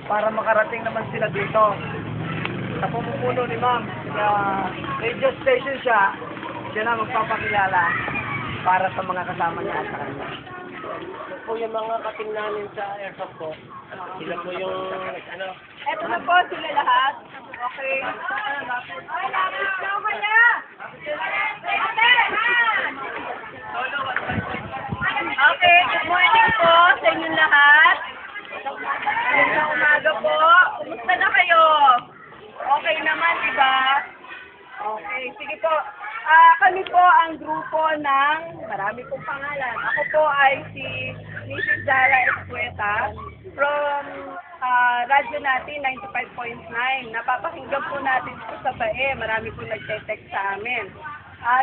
para makarating naman sila dito. Sa pumumuno ni ma'am, radio station siya na magpapakilala para sa mga kasama niya at sa kanya. Po yung mga kating namin sa airsoft po. Sila po yung ano. Eto na po sila lahat. Okay. Ay, lapis na ako kanya! Ate! Okay, good morning po sa inyong lahat. Magandang umaga po. Kumusta na kayo? Okay naman, di ba? Okay, sige po. Kami po ang grupo ng marami pong pangalan. Ako po ay si Mrs. Zara Escueta from radyo natin 95.9. Napapakinggan po natin po sa BAE. Marami po nagte-text sa amin.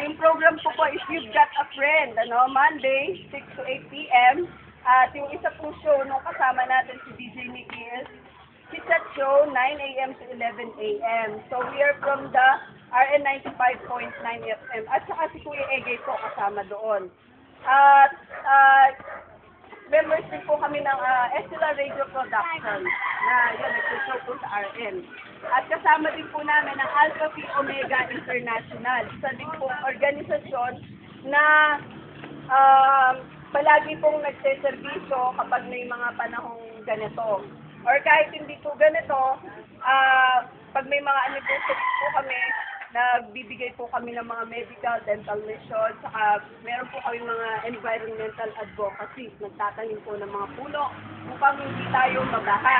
Yung program po is You've Got a Friend, Monday, 6 to 8 p.m. At yung isa pong show nung kasama natin si DJ Nikki is Chit-Chat Show, 9 a.m. to 11 a.m. So we are from the RN 95.9 FM. At saka si Kuya Egay po kasama doon. At members din po kami ng Estela Radio Production na yun, nag-show po sa RN. At kasama din po namin ang Alpha Phi Omega International. Isa din po organisasyon na palagi pong nagseservisyo kapag may mga panahong ganito. Or kahit hindi po ganito, pag may mga anniversary po kami, nagbibigay po kami ng mga medical, dental mission, saka meron po kami mga environmental advocacy. Nagtatanim po ng mga puno upang hindi tayo mabaha.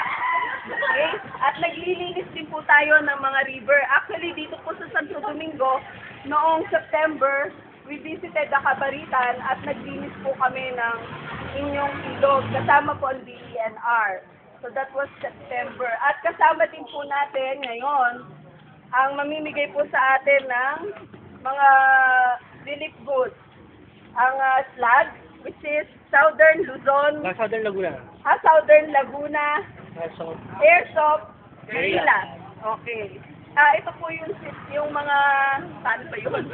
Okay? At naglilinis din po tayo ng mga river. Actually, dito po sa Santo Domingo, noong September, we visited the Cabaritan at naglinis po kami ng inyong ilog. Kasama po ang DENR. So that was September. At kasama din po natin ngayon ang mamimigay po sa atin ng mga relief goods. Ang SLAG, which is Southern Luzon. Southern Laguna. Southern Laguna. Airsoft. Airsoft. Manila. Okay. Ito po yung mga, paano ba yun?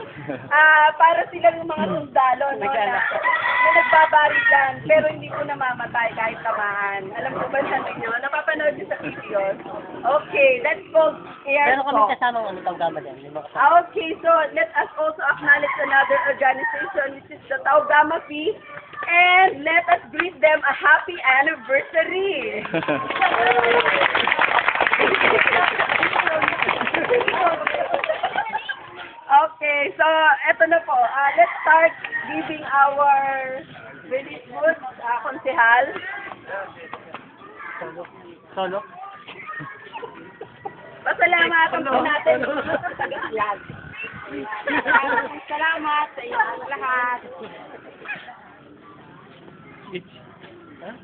Para silang mga sundalo, no? Na nagbabarilan, pero hindi po namamatay kahit tamaan. Alam po ba sa inyo? Napapanood niyo sa videos? Okay, that's called Meron kami airsoft. kasamang ano tawag gama din. Okay, so let us also acknowledge another organization, which is the Tau Gamma Phi, and let us greet them a happy anniversary. Okay, so eto na po. Let's start giving our relief goods, konsehal. Solo? Pasalamatan po natin sa taga-vlog. Salamat sa iyo lahat. Huh?